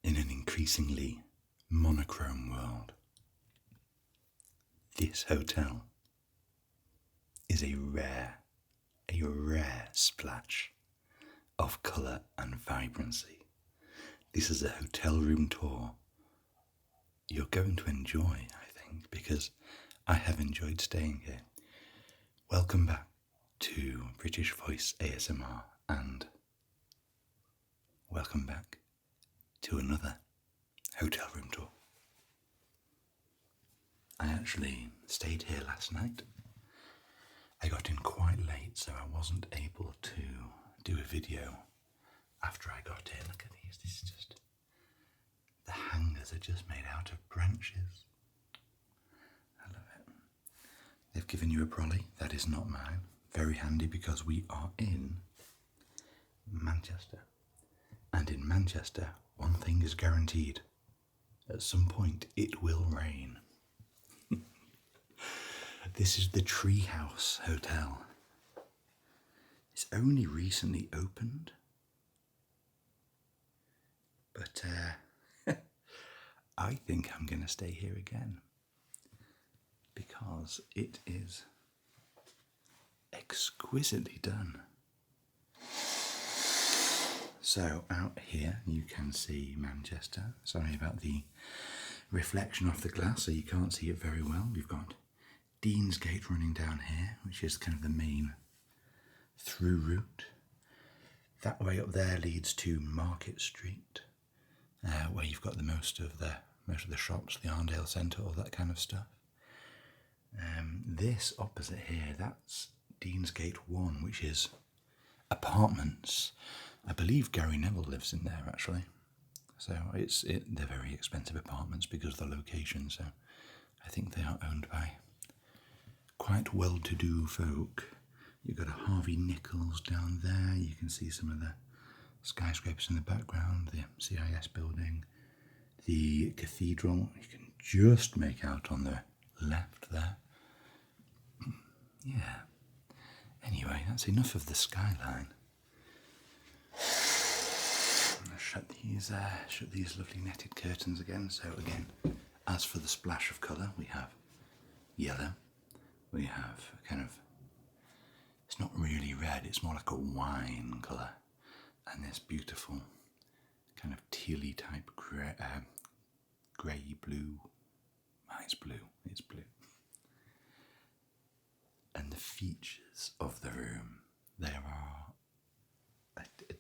in an increasingly monochrome world, this hotel is a rare splash of colour and vibrancy. This is a hotel room tour you're going to enjoy, I think, because I have enjoyed staying here. Welcome back to British Voice ASMR, and welcome back to another hotel room tour. I actually stayed here last night. I got in quite late, so I wasn't able to do a video after I got in. Look at these, this is just, the hangers are just made out of branches. I love it. They've given you a brolly, that is not mine. Very handy because we are in Manchester. And in Manchester, one thing is guaranteed. At some point, it will rain. This is the Treehouse Hotel. It's only recently opened. But I think I'm going to stay here again. Because it is exquisitely done. So out here you can see Manchester. Sorry about the reflection off the glass, so you can't see it very well. We've got Deansgate running down here, which is kind of the main through route. That way up there leads to Market Street, where you've got the most of the shops, the Arndale Centre, all that kind of stuff. This opposite here, that's Deansgate 1, which is apartments. I believe Gary Neville lives in there actually. So they're very expensive apartments because of the location. So I think they are owned by quite well-to-do folk. You've got a Harvey Nichols down there. You can see some of the skyscrapers in the background, the CIS building, the cathedral. You can just make out on the left there. Yeah. Anyway, that's enough of the skyline. Shut these lovely netted curtains again. So again, as for the splash of colour, we have yellow. We have kind of, it's not really red, it's more like a wine colour. And this beautiful kind of tealy type grey blue. It's blue. And the features of the room, there are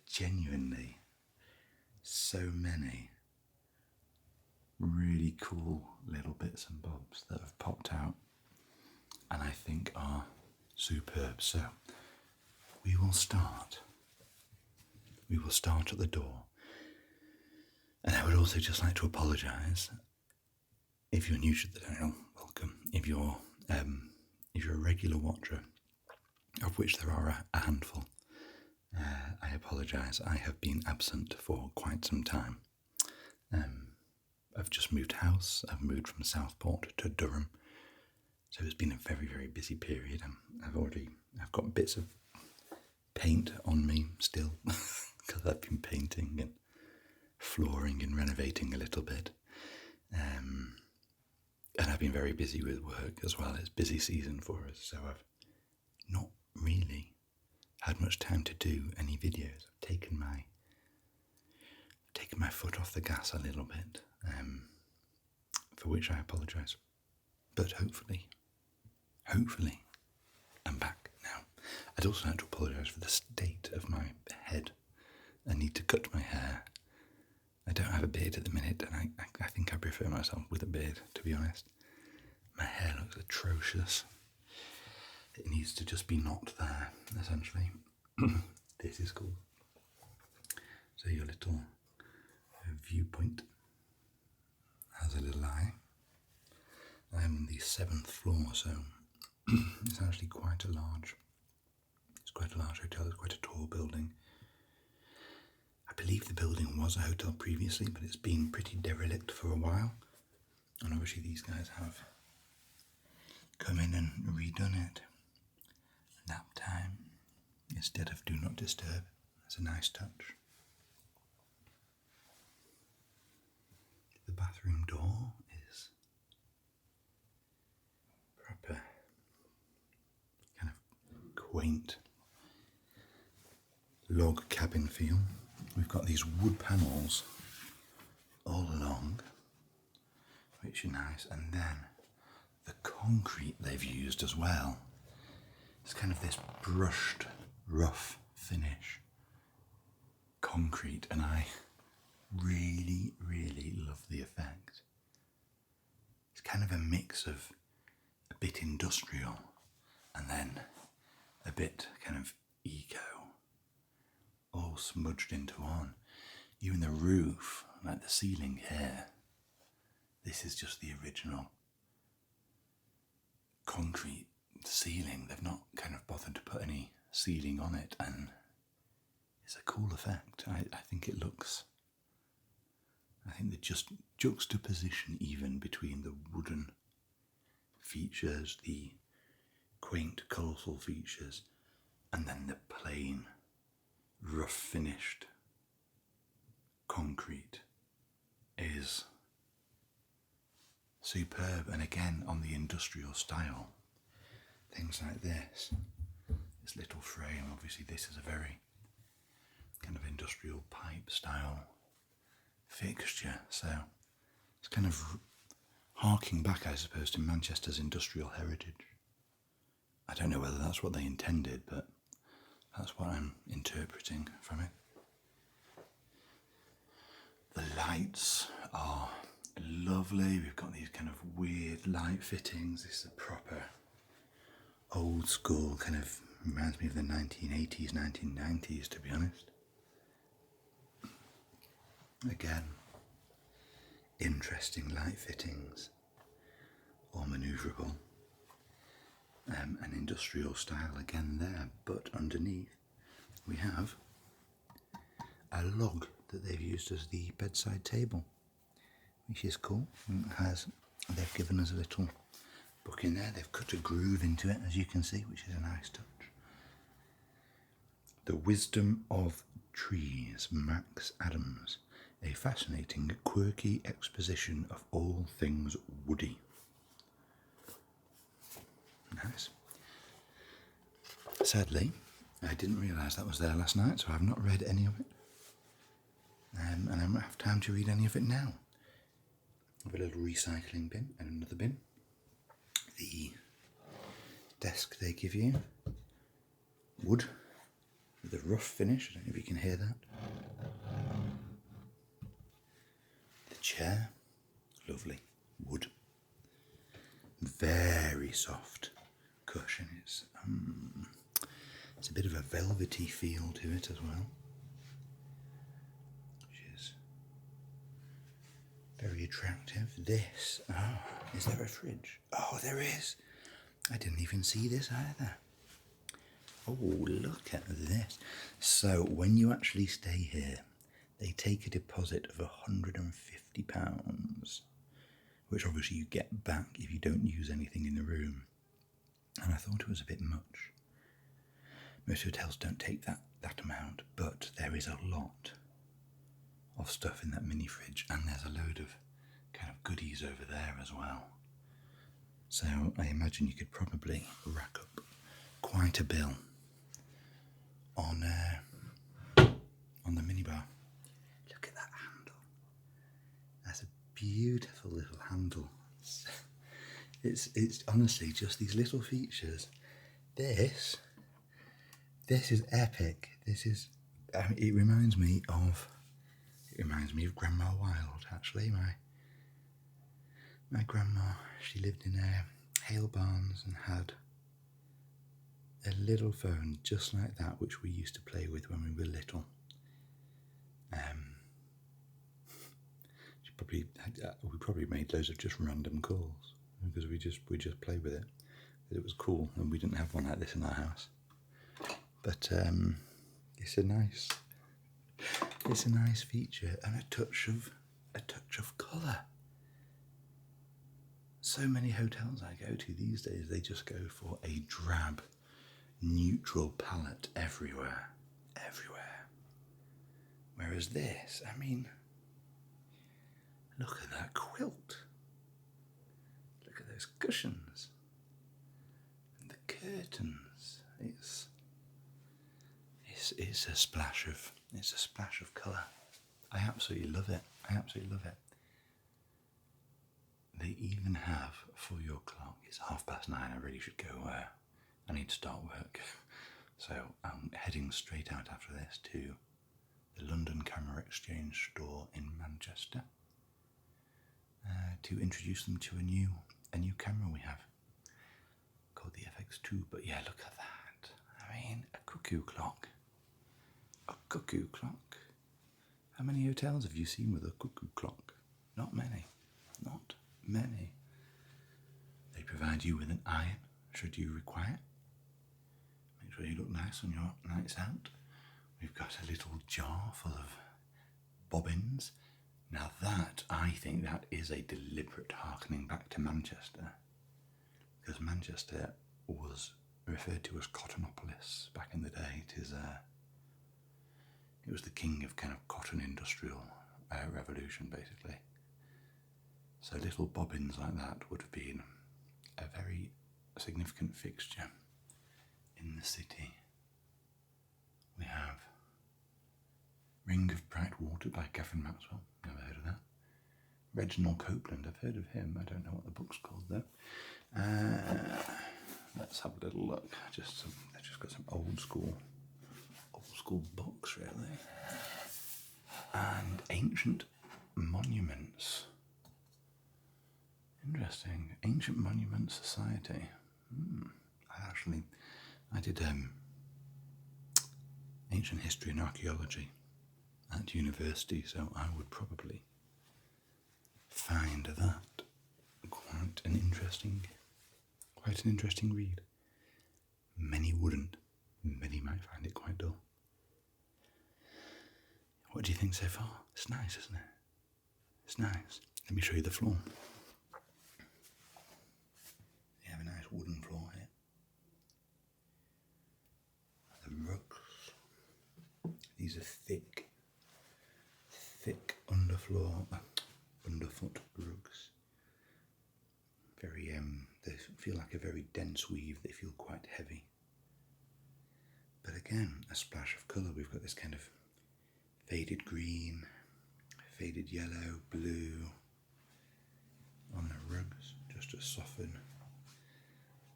genuinely so many really cool little bits and bobs that have popped out and I think are superb. So we will start at the door. And I would also just like to apologise. If you're new to the channel, welcome. If you're a regular watcher, of which there are a handful, I apologise. I have been absent for quite some time. I've just moved house. I've moved from Southport to Durham. So it's been a very, very busy period. I've got bits of paint on me still because I've been painting and flooring and renovating a little bit. And I've been very busy with work as well. It's busy season for us, so I've not really had much time to do any videos. I've taken my foot off the gas a little bit, for which I apologise. But hopefully, I'm back now. I'd also like to apologise for the state of my head. I need to cut my hair. I don't have a beard at the minute, and I think I prefer myself with a beard, to be honest. My hair looks atrocious. It needs to just be not there, essentially. This is cool. So your little viewpoint has a little eye. I'm on the 7th floor, so it's actually quite a large hotel. It's quite a tall building. I believe the building was a hotel previously, but it's been pretty derelict for a while. And obviously these guys have come in and redone it. Nap time instead of do not disturb. That's a nice touch. bathroom door is proper kind of quaint log cabin feel. We've got these wood panels all along, which are nice, and then the concrete they've used as well. It's kind of this brushed, rough finish concrete, and I really, really love the effect. It's kind of a mix of a bit industrial and then a bit kind of eco, all smudged into one. Even the roof, like the ceiling here, this is just the original concrete ceiling. They've not kind of bothered to put any ceiling on it, and it's a cool effect. I think it looks, I think the just juxtaposition even between the wooden features, the quaint, colourful features, and then the plain, rough finished concrete is superb. And again, on the industrial style, things like this little frame, obviously this is a very kind of industrial pipe style fixture, so it's kind of harking back, I suppose, to Manchester's industrial heritage. I don't know whether that's what they intended, but that's what I'm interpreting from it. The lights are lovely. We've got these kind of weird light fittings. This is a proper old school kind of, reminds me of the 1980s, 1990s, to be honest. Again, interesting light fittings, all manoeuvrable. An industrial style again there, but underneath we have a log that they've used as the bedside table, which is cool. They've given us a little book in there. They've cut a groove into it, as you can see, which is a nice touch. The Wisdom of Trees, Max Adams. A fascinating, quirky exposition of all things woody. Nice. Sadly, I didn't realise that was there last night, so I've not read any of it. And I won't have time to read any of it now. I have a little recycling bin and another bin. The desk they give you, wood, with a rough finish. I don't know if you can hear that. The chair, lovely, wood. Very soft cushion. It's a bit of a velvety feel to it as well, which is very attractive. This, is there a fridge? Oh, there is. I didn't even see this either. Oh, look at this. So when you actually stay here, they take a deposit of £150, which obviously you get back if you don't use anything in the room. And I thought it was a bit much. Most hotels don't take that amount, but there is a lot of stuff in that mini fridge, and there's a load of kind of goodies over there as well. So I imagine you could probably rack up quite a bill on the minibar. Look at that handle. That's a beautiful little handle. It's honestly just these little features. This is epic. This is. It reminds me of Grandma Wild. Actually, my grandma, she lived in Hale Barnes and had a little phone just like that, which we used to play with when we were little. We probably made loads of just random calls because we just played with it. It was cool, and we didn't have one like this in our house. But it's a nice feature and a touch of colour. So many hotels I go to these days, they just go for a drab, neutral palette everywhere. Whereas this, I mean, look at that quaint cushions and the curtains. It's a splash of colour. I absolutely love it. They even have for your clock. It's 9:30. I really should go. I need to start work. So I'm heading straight out after this to the London Camera Exchange store in Manchester to introduce them to a new camera we have called the FX2. But yeah, look at that. I mean, a cuckoo clock. A cuckoo clock. How many hotels have you seen with a cuckoo clock? Not many. Not many. They provide you with an iron should you require. Make sure you look nice on your nights out. We've got a little jar full of bobbins. Now that, I think that is a deliberate harkening back to Manchester. Because Manchester was referred to as Cottonopolis back in the day. It was the king of kind of cotton industrial revolution, basically. So little bobbins like that would have been a very significant fixture in the city. We have Ring of Bright Water by Gavin Maxwell. Never heard of that. Reginald Copeland. I've heard of him. I don't know what the book's called though. Let's have a little look. They've just got some old school books really. And Ancient Monuments. Interesting. Ancient Monument Society. I did ancient history and archaeology at university, so I would probably find that quite an interesting read. Many wouldn't. Many might find it quite dull. What do you think so far? It's nice, isn't it? It's nice. Let me show you the floor. You have a nice wooden floor here. The rugs. These are thick underfoot rugs. Very, they feel like a very dense weave. They feel quite heavy. But again, a splash of colour. We've got this kind of faded green, faded yellow, blue on the rugs, just to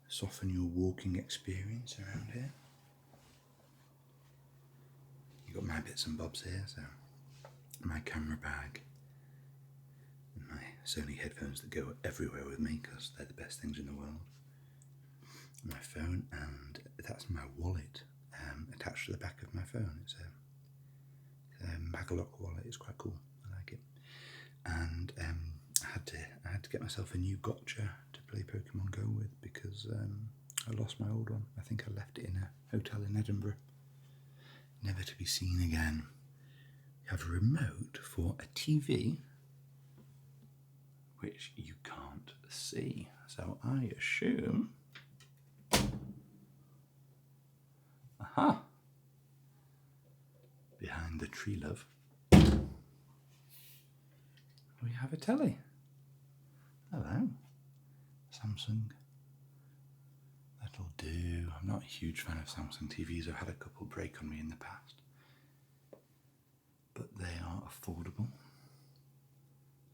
soften your walking experience around here. You've got my bits and bobs here, so my camera bag and my Sony headphones that go everywhere with me because they're the best things in the world. My phone, and that's my wallet attached to the back of my phone. It's a Magalock wallet. It's quite cool. I like it. And I had to get myself a new gotcha to play Pokemon Go with because I lost my old one. I think I left it in a hotel in Edinburgh, never to be seen again. You have a remote for a TV, which you can't see. So I assume, behind the tree love, we have a telly. Hello, Samsung. That'll do. I'm not a huge fan of Samsung TVs. I've had a couple break on me in the past, but they are affordable.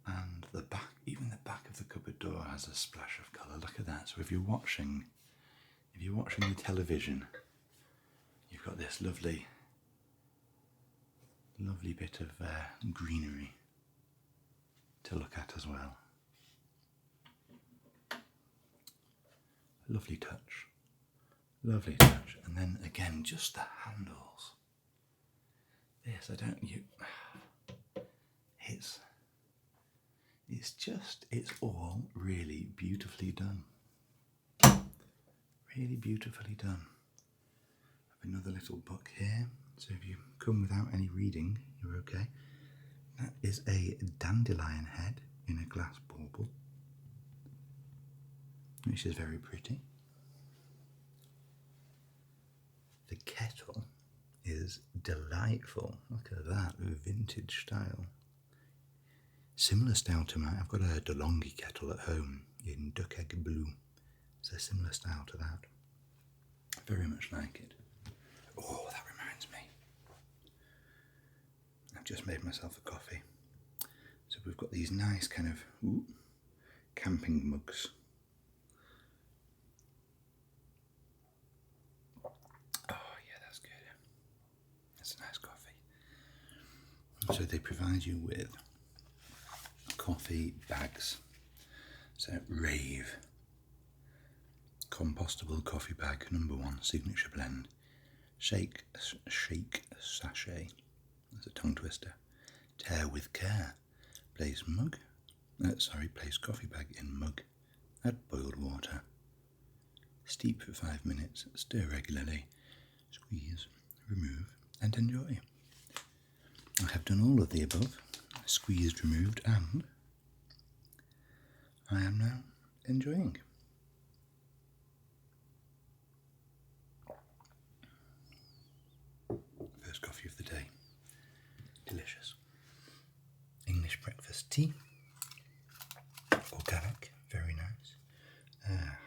And even the back of the cupboard door has a splash of colour. Look at that. So if you're watching the television, you've got this lovely bit of greenery to look at as well. Lovely touch. And then again, just the handles. It's all really beautifully done. Really beautifully done. I have another little book here, so if you come without any reading, you're okay. That is a dandelion head in a glass bauble, which is very pretty. The kettle is delightful. Look at that, vintage style. Similar style to mine. I've got a DeLonghi kettle at home in duck egg blue. It's a similar style to that. Very much like it. Oh, that reminds me. I've just made myself a coffee. So we've got these nice kind of camping mugs. Oh yeah, that's good. That's a nice coffee. So they provide you with coffee bags. So Rave compostable coffee bag #1 signature blend. Shake sachet. That's a tongue twister. Tear with care. Place coffee bag in mug. Add boiled water. Steep for 5 minutes. Stir regularly. Squeeze, remove, and enjoy. I have done all of the above. Squeezed, removed, and I am now enjoying. First coffee of the day. Delicious. English breakfast tea. Organic, very nice.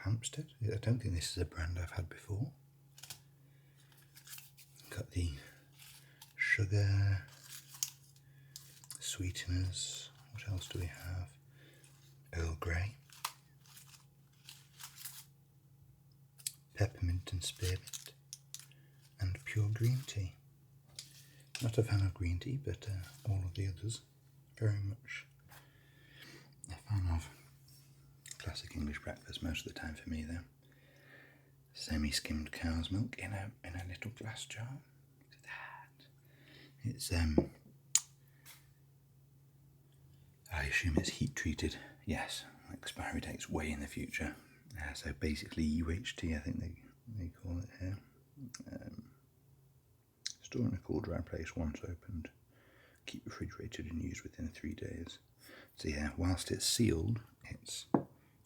Hampstead. I don't think this is a brand I've had before. Got the sugar, sweeteners. What else do we have? Earl Grey, peppermint and spearmint, and pure green tea. Not a fan of green tea, but all of the others, very much a fan of. Classic English breakfast most of the time for me though. Semi-skimmed cow's milk in a little glass jar. Look at that. It's I assume it's heat treated. Yes, expiry date's way in the future. So basically UHT, I think they call it here. Store in a cool, dry place once opened. Keep refrigerated and used within 3 days. So yeah, whilst it's sealed, it's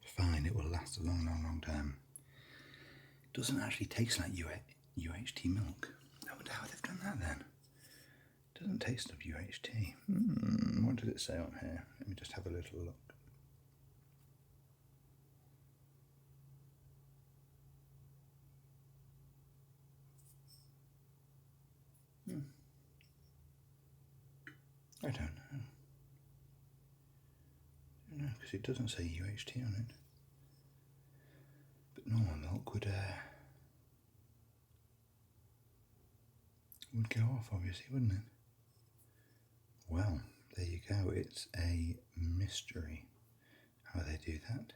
fine. It will last a long, long, long time. It doesn't actually taste like UHT milk. I wonder how they've done that then. It doesn't taste of UHT. What does it say on here? Let me just have a little look. I don't know. Because it doesn't say UHT on it. But normal milk would go off, obviously, wouldn't it? Well, there you go. It's a mystery how they do that.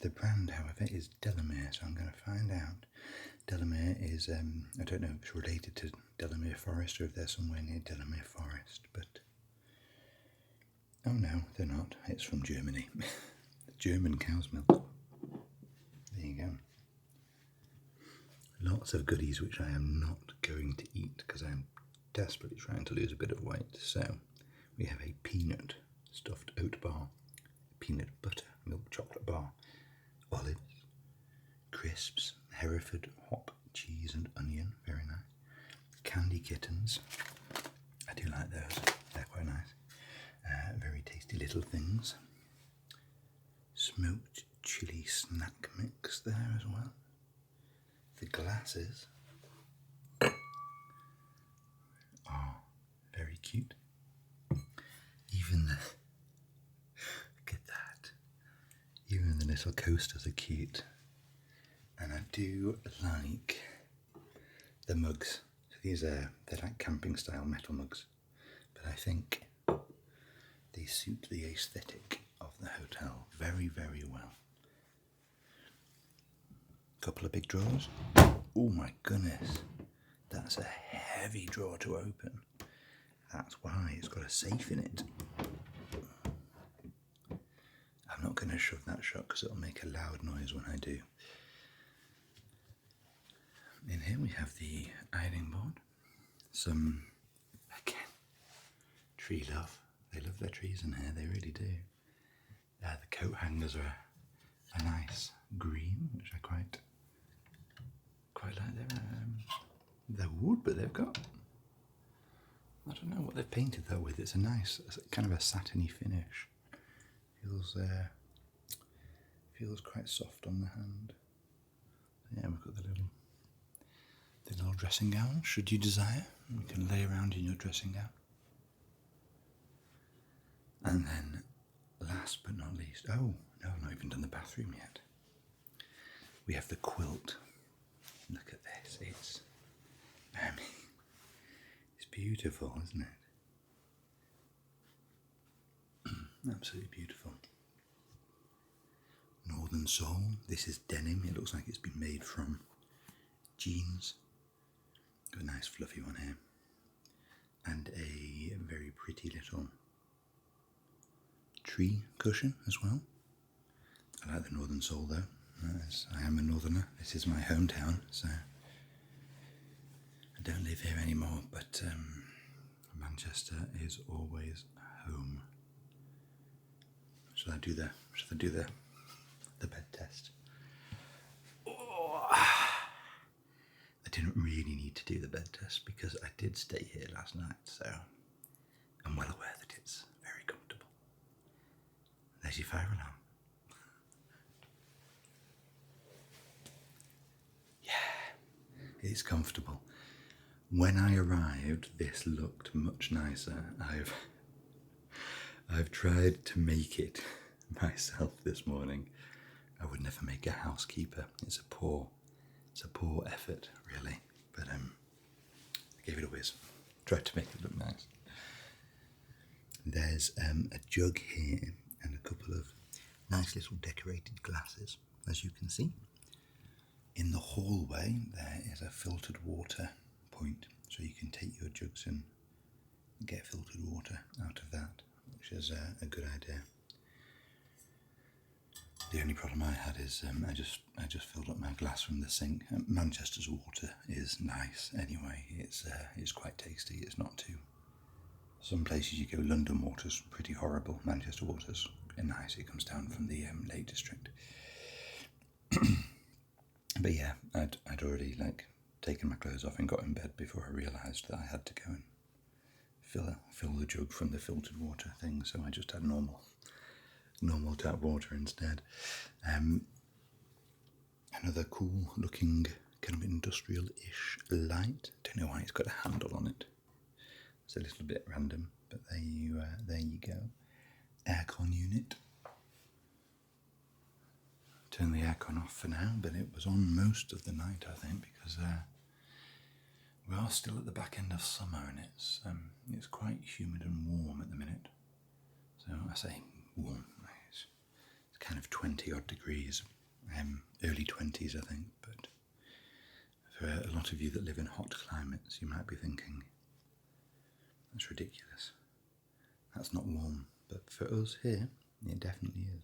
The brand, however, is Delamere, so I'm going to find out. Delamere is, I don't know if it's related to Delamere Forest or if they're somewhere near Delamere Forest, but... Oh no, they're not. It's from Germany. German cow's milk. There you go. Lots of goodies which I am not going to eat because I'm desperately trying to lose a bit of weight. So we have a peanut stuffed oat bar, peanut butter milk chocolate bar, olives, crisps, Hereford hop, cheese and onion, very nice. Candy kittens, I do like those, they're quite nice. Very tasty little things. Smoked chili snack mix there as well. The glasses are very cute. Even the, look at that. Even the little coasters are cute. And I do like the mugs. So these they're like camping style metal mugs. But I think they suit the aesthetic of the hotel very, very well. Couple of big drawers. Oh my goodness, that's a heavy drawer to open. That's why it's got a safe in it. I'm not going to shove that shut because it'll make a loud noise when I do. In here we have the ironing board. Some, again, tree love. They love their trees in here, they really do. The coat hangers are a nice green, which I quite like. They're wood, but they've got I don't know what they've painted though with. It's a nice, kind of a satiny finish. Feels quite soft on the hand. Yeah, we've got the little dressing gown. Should you desire, you can lay around in your dressing gown. And then, last but not least, oh no, I've not even done the bathroom yet. We have the quilt. Look at this. It's beautiful, isn't it? Absolutely beautiful. Northern sole. This is denim. It looks like it's been made from jeans. Got a nice fluffy one here. And a very pretty little tree cushion as well. I like the northern sole though, as I am a northerner. This is my hometown, so I don't live here anymore, but Manchester is always home. Shall I do the bed test? Oh, I didn't really need to do the bed test because I did stay here last night, so I'm well aware that it's very comfortable. There's your fire alarm. Yeah, it's comfortable. When I arrived, this looked much nicer. I've tried to make it myself this morning. I would never make a housekeeper. It's a poor effort, really. But I gave it a whiz. Tried to make it look nice. There's a jug here and a couple of nice little decorated glasses, as you can see. In the hallway, there is a filtered water point, so you can take your jugs and get filtered water out of that, which is a good idea. The only problem I had is I just filled up my glass from the sink. Manchester's water is nice anyway. It's quite tasty. It's not too. Some places you go, London water's pretty horrible. Manchester water's nice. It comes down from the Lake District. But yeah, I'd already taken my clothes off and got in bed before I realised that I had to go and fill the jug from the filtered water thing. So I just had normal tap water instead. Another cool looking kind of industrial-ish light. Don't know why it's got a handle on it. It's a little bit random, but there you go. Aircon unit. Turn the aircon off for now, but it was on most of the night, I think, because we are still at the back end of summer and it's quite humid and warm at the minute. So I say warm. It's kind of 20 odd degrees, early 20s, I think. But for a lot of you that live in hot climates, you might be thinking, that's ridiculous. That's not warm. But for us here, it definitely is.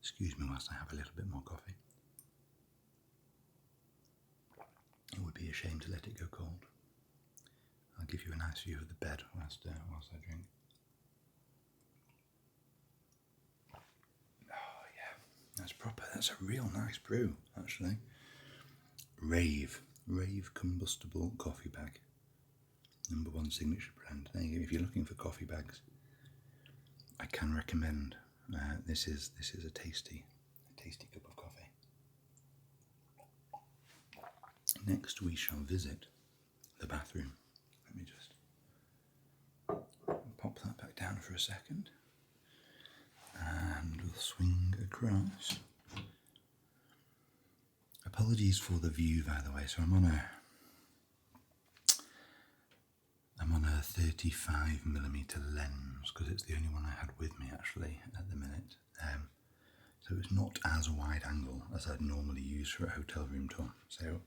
Excuse me whilst I have a little bit more coffee. It would be a shame to let it go cold. I'll give you a nice view of the bed whilst I drink. Oh yeah, that's proper. That's a real nice brew, actually. Rave combustible coffee bag. #1 signature brand. There you go. If you're looking for coffee bags, I can recommend. This is a tasty cup of coffee. Next, we shall visit the bathroom. Let me just pop that back down for a second, and we'll swing across. Apologies for the view, by the way. So I'm on a 35mm lens because it's the only one I had with me actually at the minute. So it's not as wide angle as I'd normally use for a hotel room tour. So it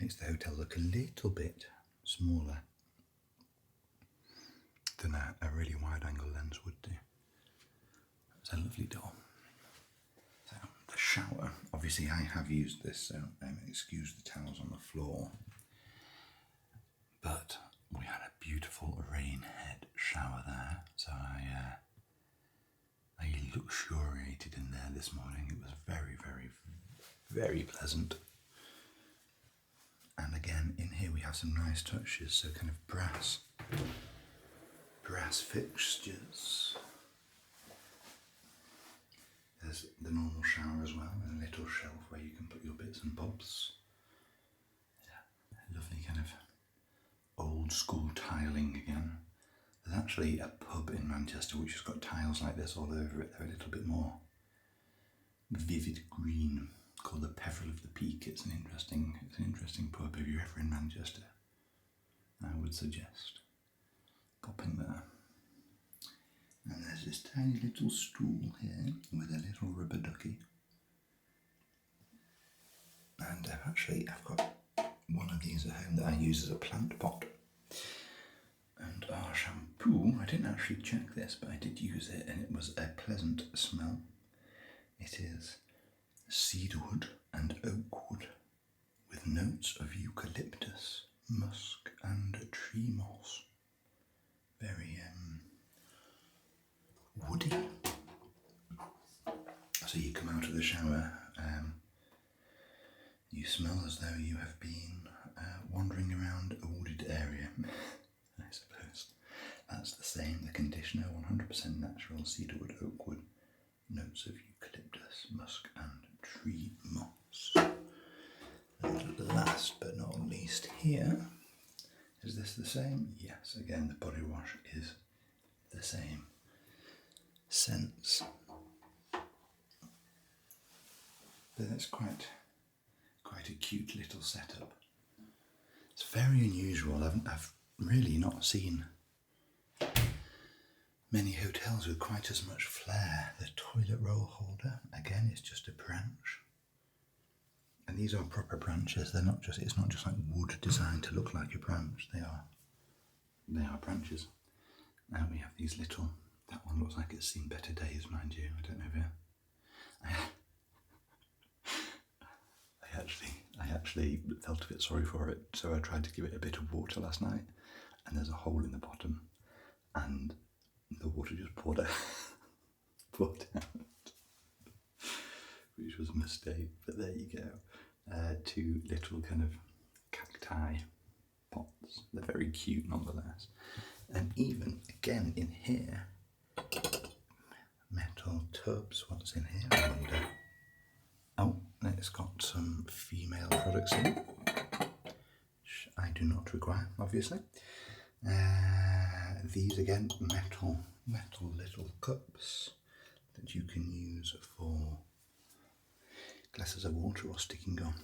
makes the hotel look a little bit smaller than a really wide angle lens would do. It's a lovely door. So the shower, obviously I have used this, so excuse the towels on the floor. But we had a beautiful rain head shower there, so I luxuriated in there this morning. It was very, very, very pleasant. And again, in here we have some nice touches, so kind of brass brass fixtures. There's the normal shower as well, and a little shelf where you can put your bits and bobs. Yeah, lovely kind of old school tiling again. There's actually a pub in Manchester which has got tiles like this all over it. They're a little bit more vivid green, called the Peveril of the Peak. It's an interesting pub. If you're ever in Manchester, I would suggest popping there. And there's this tiny little stool here with a little rubber ducky. And I've got one of these at home that I use as a plant pot. And our shampoo, I didn't actually check this, but I did use it and it was a pleasant smell. It is cedarwood and oakwood with notes of eucalyptus, musk and tree moss. Very woody. So you come out of the shower, you smell as though you have been wandering around a wooded area, I suppose. That's the same, the conditioner, 100% natural cedarwood, oakwood, notes of eucalyptus, musk and tree moss. And last but not least here, is this the same? Yes, again the body wash is the same scents. But that's quite a cute little setup. It's very unusual. I've really not seen many hotels with quite as much flair. The toilet roll holder, again, it's just a branch. And these are proper branches. They're not just, it's not just like wood designed to look like a branch. They are branches. Now we have these little, that one looks like it's seen better days, mind you. I don't know if I actually felt a bit sorry for it, so I tried to give it a bit of water last night, and there's a hole in the bottom, and the water just poured out, which was a mistake, but there you go. Two little kind of cacti pots. They're very cute nonetheless. And even, again, in here, metal tubs. What's in here, I wonder? Oh, it's got some female products in it, which I do not require, obviously. These, again, metal little cups that you can use for glasses of water or sticking your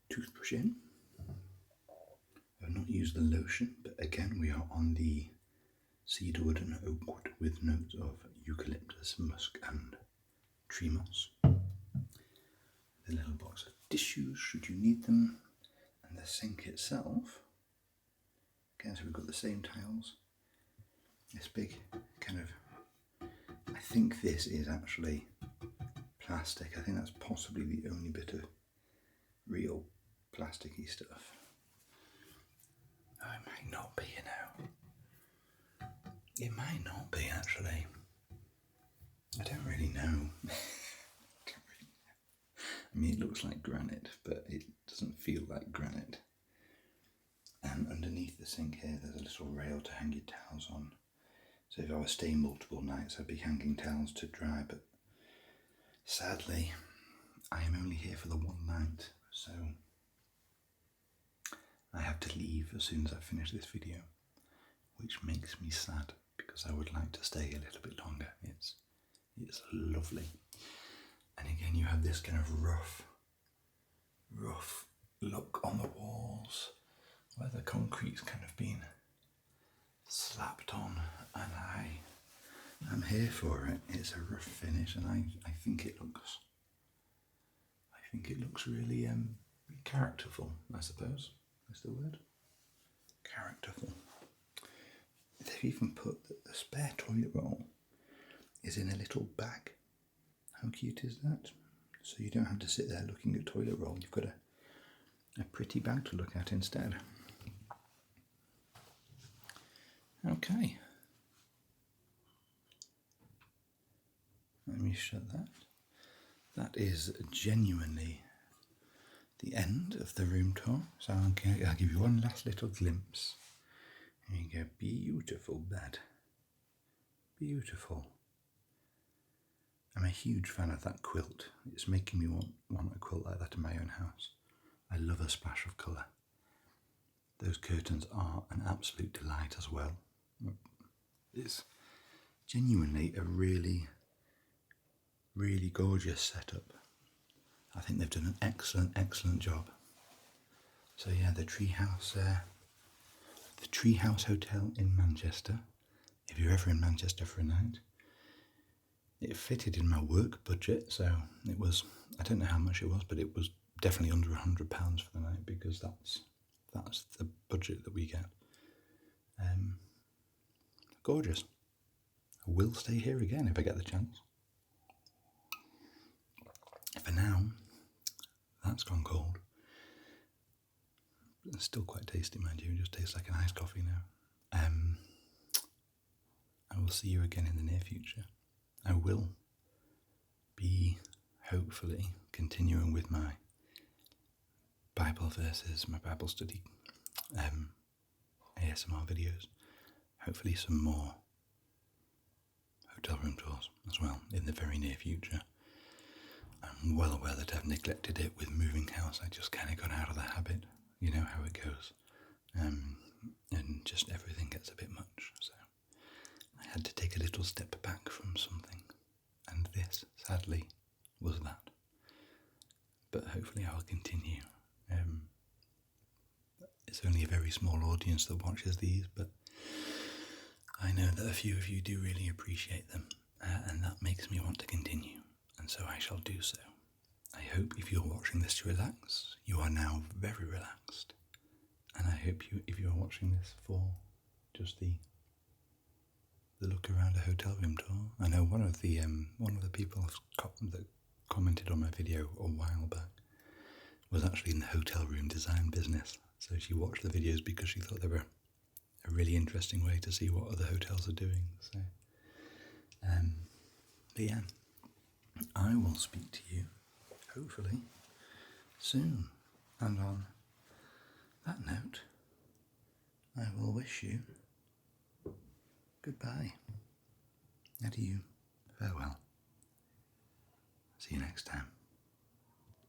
toothbrush in. I've not used the lotion, but again we are on the cedarwood and oakwood with notes of eucalyptus, musk and tree moss. The little box of tissues should you need them, and the sink itself, again, so we've got the same tiles. This big kind of, I think this is actually plastic. I think that's possibly the only bit of real plasticky stuff. Oh, it might not be, you know. It might not be, actually. I don't really know. I mean, it looks like granite, but it doesn't feel like granite. And underneath the sink here, there's a little rail to hang your towels on. So if I was staying multiple nights, I'd be hanging towels to dry, but sadly, I am only here for the one night, so I have to leave as soon as I finish this video, which makes me sad because I would like to stay a little bit longer. It's lovely. And again, you have this kind of rough look on the walls where the concrete's kind of been slapped on, and I'm here for it. It's a rough finish, and I think it looks really characterful, I suppose is the word. Characterful. They've even put that the spare toilet roll is in a little bag. How cute is that? So you don't have to sit there looking at toilet roll. You've got a pretty bag to look at instead. Okay. Let me shut that. That is genuinely the end of the room tour. So I'll give you one last little glimpse There you go, beautiful bed. Beautiful. I'm a huge fan of that quilt. It's making me want a quilt like that in my own house. I love a splash of colour. Those curtains are an absolute delight as well. It's genuinely a really, really gorgeous setup. I think they've done an excellent job. So yeah, the Treehouse Hotel in Manchester. If you're ever in Manchester for a night, it fitted in my work budget, so it was, I don't know how much it was, but it was definitely under £100 for the night, because that's the budget that we get. Gorgeous. I will stay here again if I get the chance. For now, that's gone cold. It's still quite tasty, mind you. It just tastes like an iced coffee now. I will see you again in the near future. I will be hopefully continuing with my Bible verses, my Bible study, ASMR videos. Hopefully some more hotel room tours as well in the very near future. I'm well aware that I've neglected it with moving house. I just kind of got out of the habit. You know how it goes. And just everything gets a bit much. So I had to take a little step back from something. And this, sadly, was that. But hopefully I'll continue. It's only a very small audience that watches these, but I know that a few of you do really appreciate them, and that makes me want to continue, and so I shall do so. I hope if you're watching this to relax, you are now very relaxed, and I hope if you're watching this for just the look around a hotel room tour. I know one of the people that commented on my video a while back was actually in the hotel room design business, so she watched the videos because she thought they were a really interesting way to see what other hotels are doing. So, but yeah, I will speak to you hopefully soon. And on that note, I will wish you goodbye. Adieu. Farewell. See you next time.